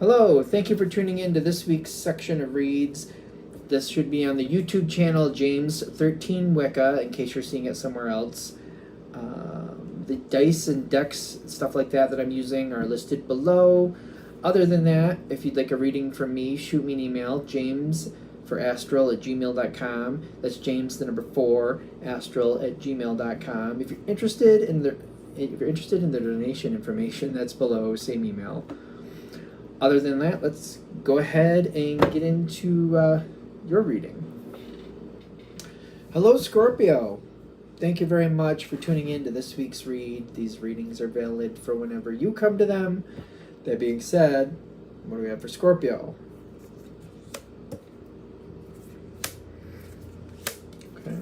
Hello, thank you for tuning in to this week's section of reads. This should be on the YouTube channel James13 Wicca, in case you're seeing it somewhere else. The dice and decks, stuff like that I'm using are listed below. Other than that, if you'd like a reading from me, shoot me an email, jamesforastral@gmail.com. That's James, the number 4, astral@gmail.com. If you're interested in the donation information, that's below, same email. Other than that, let's go ahead and get into your reading. Hello, Scorpio. Thank you very much for tuning in to this week's read. These readings are valid for whenever you come to them. That being said, what do we have for Scorpio? Okay.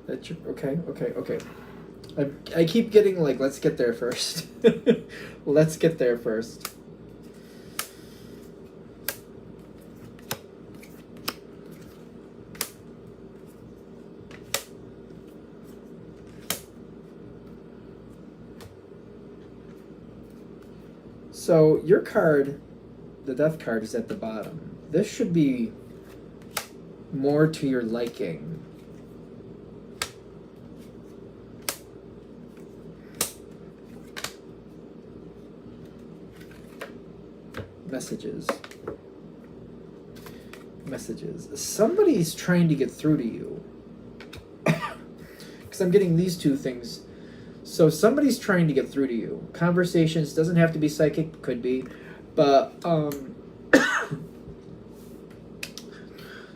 That's your, okay. I keep getting like, let's get there first. Let's get there first. So your card, the death card, is at the bottom. This should be more to your liking. Messages. Somebody's trying to get through to you. Because I'm getting these two things. So somebody's trying to get through to you. Conversations, doesn't have to be psychic, could be. But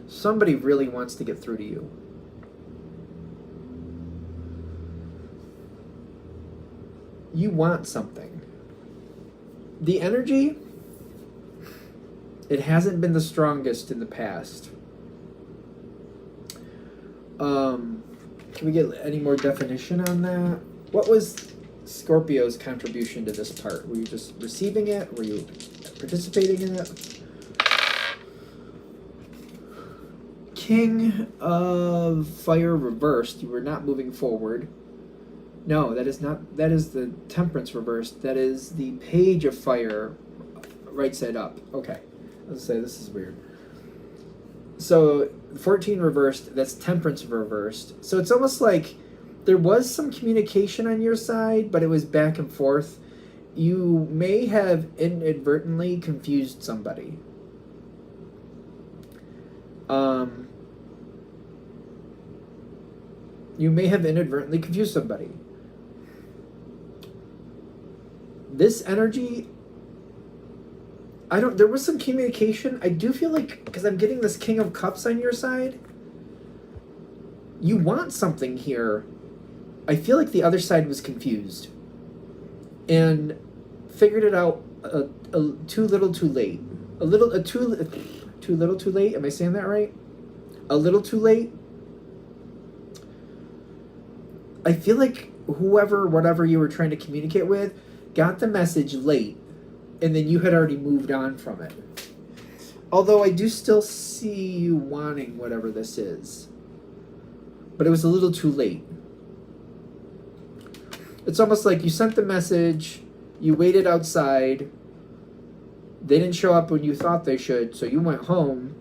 somebody really wants to get through to you. You want something. The energy, it hasn't been the strongest in the past. Can we get any more definition on that? What was Scorpio's contribution to this part? Were you just receiving it? Were you participating in it? King of Fire reversed. You were not moving forward. No, that is not. That is the Temperance reversed. That is the Page of Fire, right side up. Okay. Let's say this is weird. So 14 reversed, that's Temperance reversed. So it's almost like there was some communication on your side, but it was back and forth. You may have inadvertently confused somebody. You may have inadvertently confused somebody. This energy, there was some communication. I do feel like, because I'm getting this King of Cups on your side, you want something here. I feel like the other side was confused and figured it out too little too late. Too little too late? Am I saying that right? A little too late? I feel like whatever you were trying to communicate with, got the message late, and then you had already moved on from it. Although I do still see you wanting whatever this is. But it was a little too late. It's almost like you sent the message, you waited outside, they didn't show up when you thought they should, so you went home,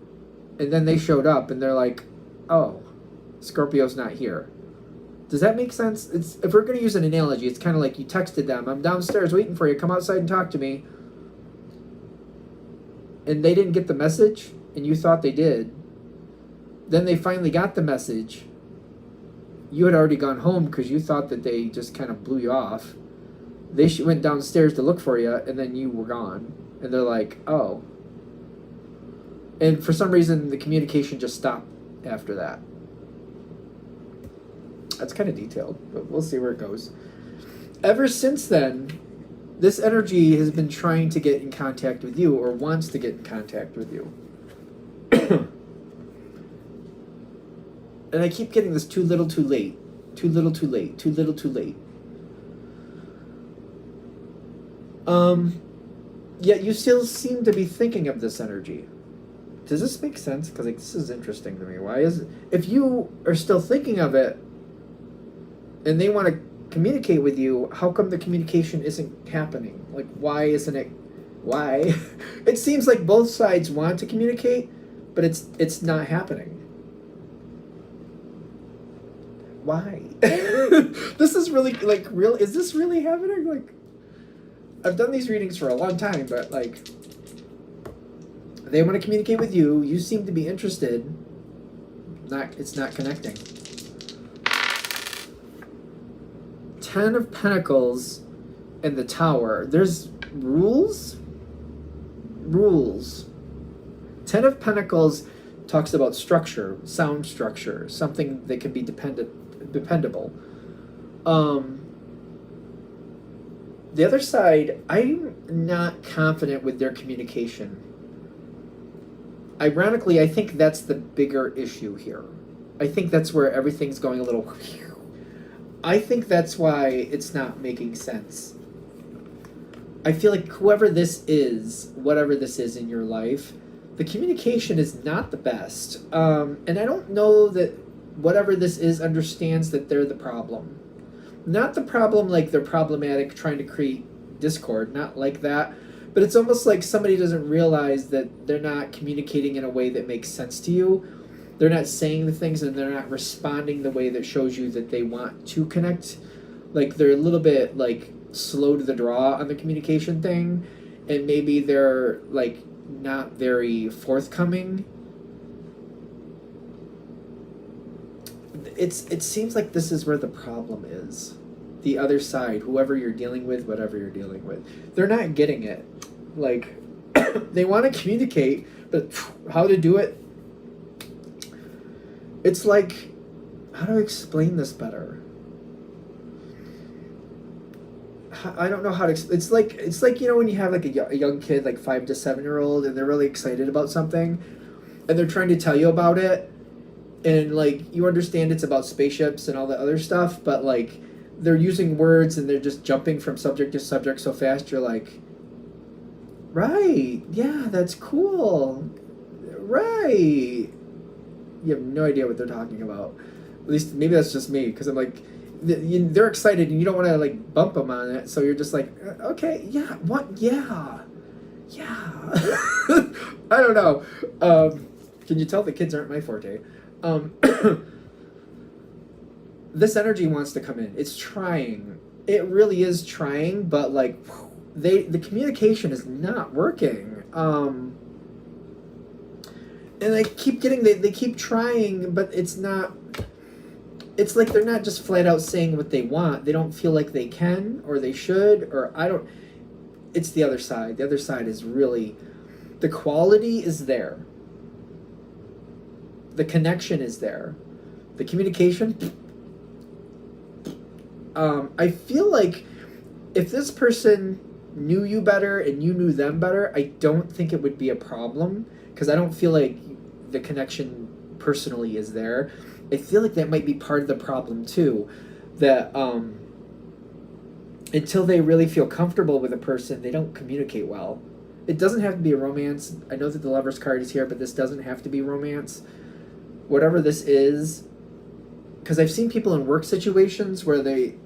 and then they showed up, and they're like, oh, Scorpio's not here. Does that make sense? If we're going to use an analogy, it's kind of like you texted them, I'm downstairs waiting for you, come outside and talk to me. And they didn't get the message, and you thought they did. Then they finally got the message. You had already gone home because you thought that they just kind of blew you off. They went downstairs to look for you, and then you were gone. And they're like, oh. And for some reason, the communication just stopped after that. That's kind of detailed, but we'll see where it goes. Ever since then, this energy has been trying to get in contact with you, or wants to get in contact with you. And I keep getting this too little too late. Too little too late. Too little too late. Yet you still seem to be thinking of this energy. Does this make sense? Because like, this is interesting to me. Why is it? If you are still thinking of it, and they want to communicate with you, how come the communication isn't happening? Like, why isn't it? Why? It seems like both sides want to communicate, but it's not happening. Why? This is really, like, real. Is this really happening? Like, I've done these readings for a long time, but, like, they want to communicate with you. You seem to be interested. It's not connecting. 10 of Pentacles and the Tower. There's rules? Rules. 10 of Pentacles talks about structure, sound structure, something that can be dependable. The other side, I'm not confident with their communication. Ironically, I think that's the bigger issue here. I think that's where everything's going a little... I think that's why it's not making sense. I feel like whoever this is, whatever this is in your life, the communication is not the best. And I don't know that whatever this is understands that they're the problem. Not the problem like they're problematic trying to create discord, not like that. But it's almost like somebody doesn't realize that they're not communicating in a way that makes sense to you. They're not saying the things and they're not responding the way that shows you that they want to connect. Like, they're a little bit, like, slow to the draw on the communication thing. And maybe they're, like, not very forthcoming. It seems like this is where the problem is. The other side, whoever you're dealing with, whatever you're dealing with, they're not getting it. Like, they want to communicate, but how to do it? It's like, how do I explain this better? I don't know how to. It's like you know when you have like a young kid, like 5 to 7-year-old, and they're really excited about something, and they're trying to tell you about it, and like you understand it's about spaceships and all that other stuff, but like they're using words and they're just jumping from subject to subject so fast. You're like, right, yeah, that's cool, right. You have no idea what they're talking about. At least maybe that's just me, because I'm like, they're excited and you don't want to like bump them on it, so you're just like, okay, yeah, what, yeah. I don't know. Can you tell the kids aren't my forte? This energy wants to come in. It's trying. It really is trying, but like, the communication is not working. And they keep getting, they keep trying, but it's not, it's like they're not just flat out saying what they want. They don't feel like they can, or they should, or I don't, it's the other side. The other side is really, the quality is there. The connection is there. The communication, I feel like if this person knew you better and you knew them better, I don't think it would be a problem, because I don't feel like the connection personally is there. I feel like that might be part of the problem too, that until they really feel comfortable with a person, they don't communicate well. It doesn't have to be a romance. I know that the Lover's card is here, but this doesn't have to be romance. Whatever this is, because I've seen people in work situations where they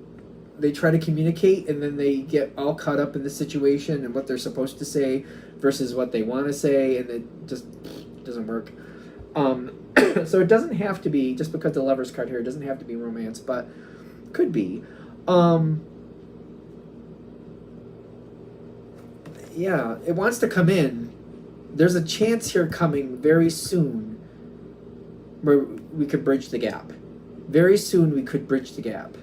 try to communicate and then they get all caught up in the situation and what they're supposed to say versus what they want to say, and it just doesn't work. So it doesn't have to be, just because the Lover's card here, it doesn't have to be romance, but could be. Yeah, it wants to come in. There's a chance here coming very soon where we could bridge the gap. Very soon we could bridge the gap.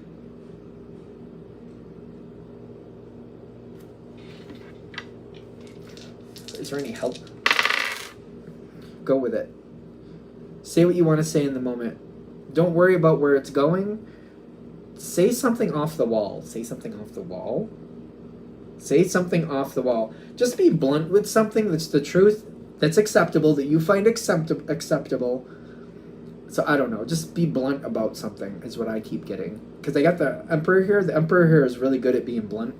Is there any help? Go with it. Say what you want to say in the moment. Don't worry about where it's going. Say something off the wall. Say something off the wall. Say something off the wall. Just be blunt with something that's the truth, that's acceptable, that you find acceptable. So I don't know. Just be blunt about something is what I keep getting. Because I got the Emperor here. The Emperor here is really good at being blunt.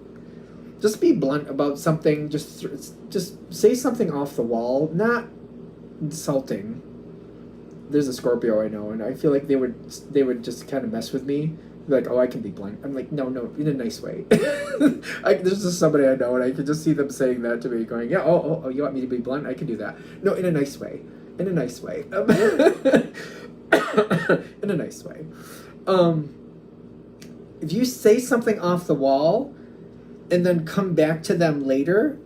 Just be blunt about something. Just say something off the wall, not insulting. There's a Scorpio I know, and I feel like they would just kind of mess with me Like, oh, I can be blunt. I'm like, no, in a nice way. There's just somebody I know, and I can just see them saying that to me, going, yeah, oh, you want me to be blunt? I can do that. No, in a nice way. In a nice way. In a nice way. If you say something off the wall, and then come back to them later,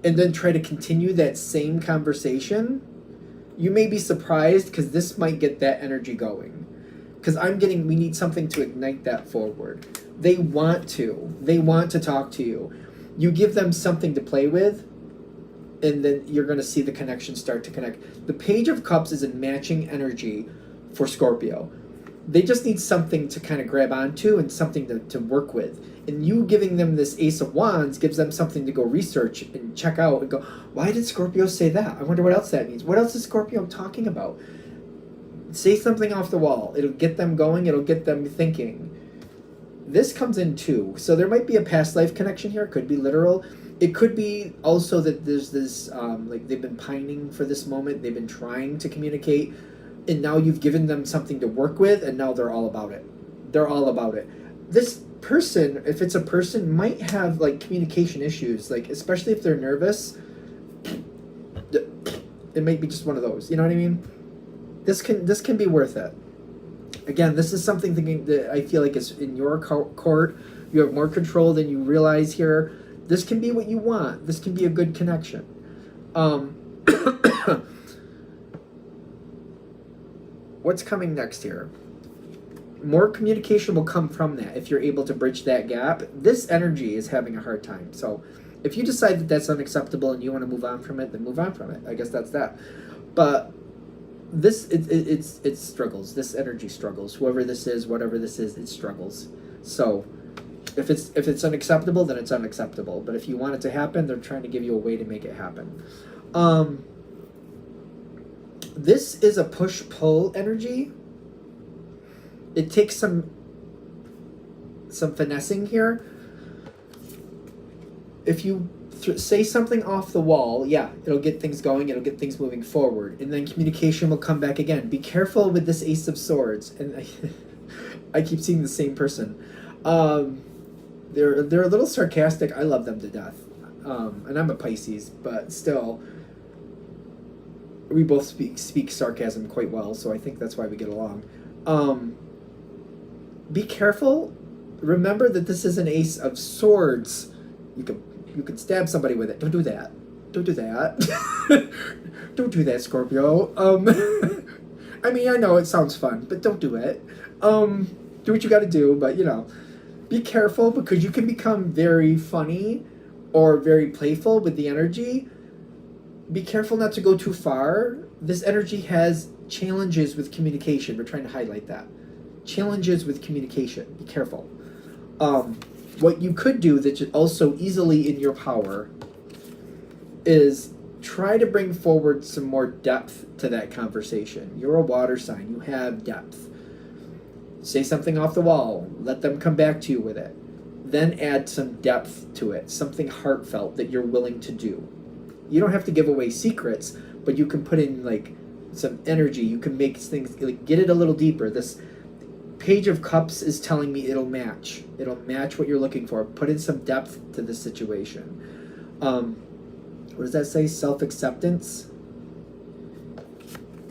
and then try to continue that same conversation, you may be surprised, because this might get that energy going. Because we need something to ignite that forward. They want to talk to you. You give them something to play with, and then you're going to see the connection start to connect. The Page of Cups is a matching energy for Scorpio. They just need something to kind of grab onto and something to work with. And you giving them this Ace of Wands gives them something to go research and check out and go, why did Scorpio say that? I wonder what else that means. What else is Scorpio talking about? Say something off the wall. It'll get them going. It'll get them thinking. This comes in too. So there might be a past life connection here. It could be literal. It could be also that there's this, like they've been pining for this moment. They've been trying to communicate. And now you've given them something to work with. And now they're all about it. They're all about it. This person, if it's a person, might have like communication issues. Like, especially if they're nervous. It might be just one of those. You know what I mean? This can be worth it. Again, this is something that I feel like is in your court. You have more control than you realize here. This can be what you want. This can be a good connection. What's coming next here? More communication will come from that if you're able to bridge that gap. This energy is having a hard time. So if you decide that that's unacceptable and you want to move on from it, then move on from it. I guess that's that. But it struggles. This energy struggles. Whoever this is, whatever this is, it struggles. So if it's unacceptable, then it's unacceptable. But if you want it to happen, they're trying to give you a way to make it happen. This is a push-pull energy. It takes some finessing here. If you say something off the wall, yeah, it'll get things going, it'll get things moving forward, and then communication will come back again. Be careful with this Ace of Swords, and I keep seeing the same person. They're a little sarcastic. I love them to death, and I'm a Pisces, but still, we both speak sarcasm quite well, so I think that's why we get along. Be careful. Remember that this is an Ace of Swords. You can stab somebody with it. Don't do that. Don't do that. Don't do that, Scorpio. I mean, I know it sounds fun, but don't do it. Do what you got to do, but be careful, because you can become very funny or very playful with the energy. Be careful not to go too far. This energy has challenges with communication. We're trying to highlight that. Challenges with communication. Be careful. What you could do that's also easily in your power is try to bring forward some more depth to that conversation. You're a water sign. You have depth. Say something off the wall. Let them come back to you with it. Then add some depth to it. Something heartfelt that you're willing to do. You don't have to give away secrets, but you can put in like some energy. You can make things, like, get it a little deeper. This Page of Cups is telling me it'll match. It'll match what you're looking for. Put in some depth to this situation. What does that say? Self-acceptance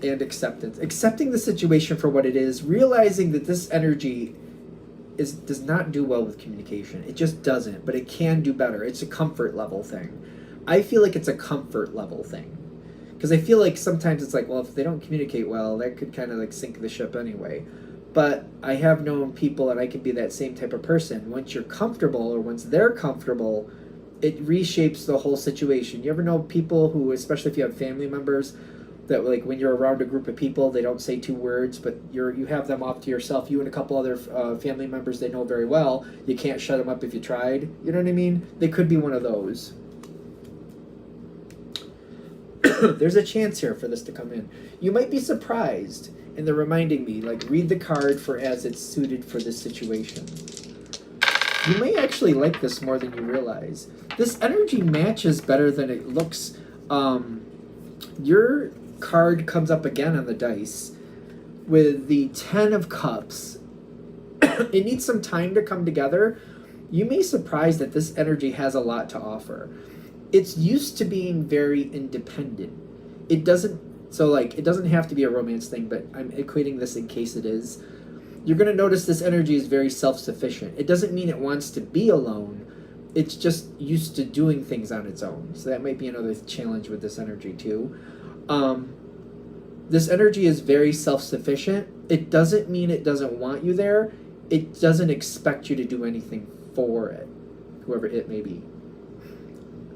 and acceptance. Accepting the situation for what it is. Realizing that this energy does not do well with communication. It just doesn't, but it can do better. It's a comfort level thing. I feel like it's a comfort level thing. Because I feel like sometimes it's like, well, if they don't communicate well, that could kind of like sink the ship anyway. But I have known people, and I could be that same type of person. Once you're comfortable, or once they're comfortable, it reshapes the whole situation. You ever know people who, especially if you have family members, that like when you're around a group of people, they don't say two words, but you have them off to yourself. You and a couple other family members they know very well. You can't shut them up if you tried. You know what I mean? They could be one of those. There's a chance here for this to come in. You might be surprised. And they're reminding me, like, read the card for as it's suited for this situation. You may actually like this more than you realize. This energy matches better than it looks. Your card comes up again on the dice with the 10 of Cups It needs some time to come together. You may be surprised that this energy has a lot to offer. It's used to being very independent. It doesn't, so like, it doesn't have to be a romance thing, but I'm equating this in case it is. You're going to notice this energy is very self-sufficient. It doesn't mean it wants to be alone. It's just used to doing things on its own. So that might be another challenge with this energy too. This energy is very self-sufficient. It doesn't mean it doesn't want you there. It doesn't expect you to do anything for it. Whoever it may be.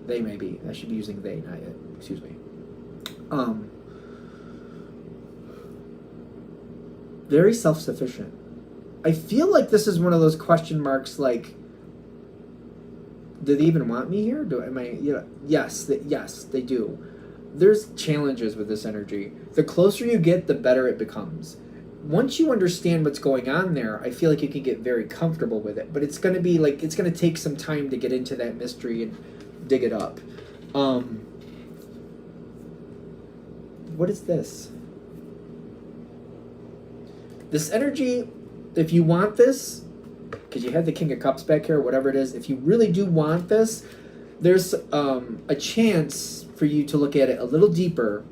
They may be. I should be using they, not it. Excuse me. Very self-sufficient. I feel like this is one of those question marks, like, do they even want me here? Yes, they do. There's challenges with this energy. The closer you get, the better it becomes. Once you understand what's going on there, I feel like you can get very comfortable with it. But it's going to be like, it's going to take some time to get into that mystery and dig it up. What is this? This energy, if you want this, because you have the King of Cups back here, whatever it is, if you really do want this, there's a chance for you to look at it a little deeper,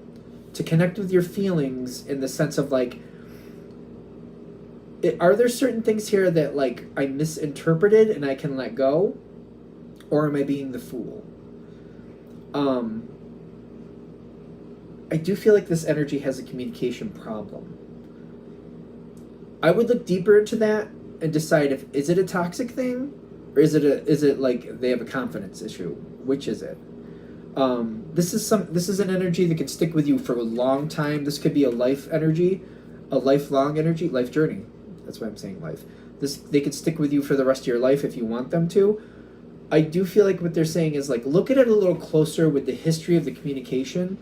to connect with your feelings in the sense of like, are there certain things here that like I misinterpreted and I can let go? Or am I being the fool? I do feel like this energy has a communication problem. I would look deeper into that and decide if is it a toxic thing, or is it like they have a confidence issue? Which is it? This is an energy that can stick with you for a long time. This could be a life energy, a lifelong energy, life journey. That's why I'm saying life. They could stick with you for the rest of your life if you want them to. I do feel like what they're saying is like, look at it a little closer with the history of the communication.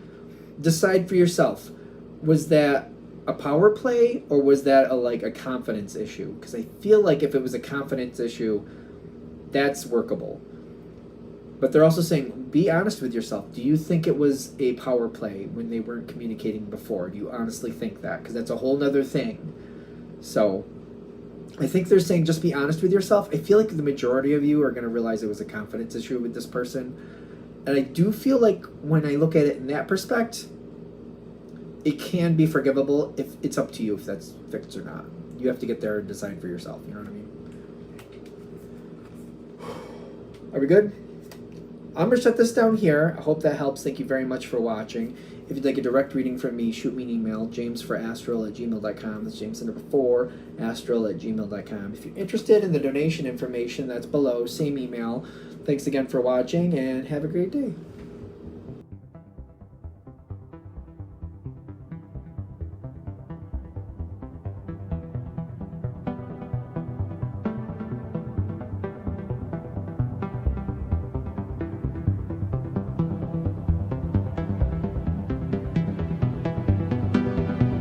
Decide for yourself, was that a power play or was that a confidence issue? Because I feel like if it was a confidence issue, that's workable. But they're also saying, be honest with yourself. Do you think it was a power play when they weren't communicating before? Do you honestly think that? Because that's a whole nother thing. So I think they're saying just be honest with yourself. I feel like the majority of you are going to realize it was a confidence issue with this person. And I do feel like when I look at it in that perspective, it can be forgivable if it's up to you if that's fixed or not. You have to get there and decide for yourself. You know what I mean? Are we good? I'm going to shut this down here. I hope that helps. Thank you very much for watching. If you'd like a direct reading from me, shoot me an email, jamesforastral@gmail.com. That's James number 4, astral@gmail.com. If you're interested in the donation information, that's below. Same email. Thanks again for watching, and have a great day.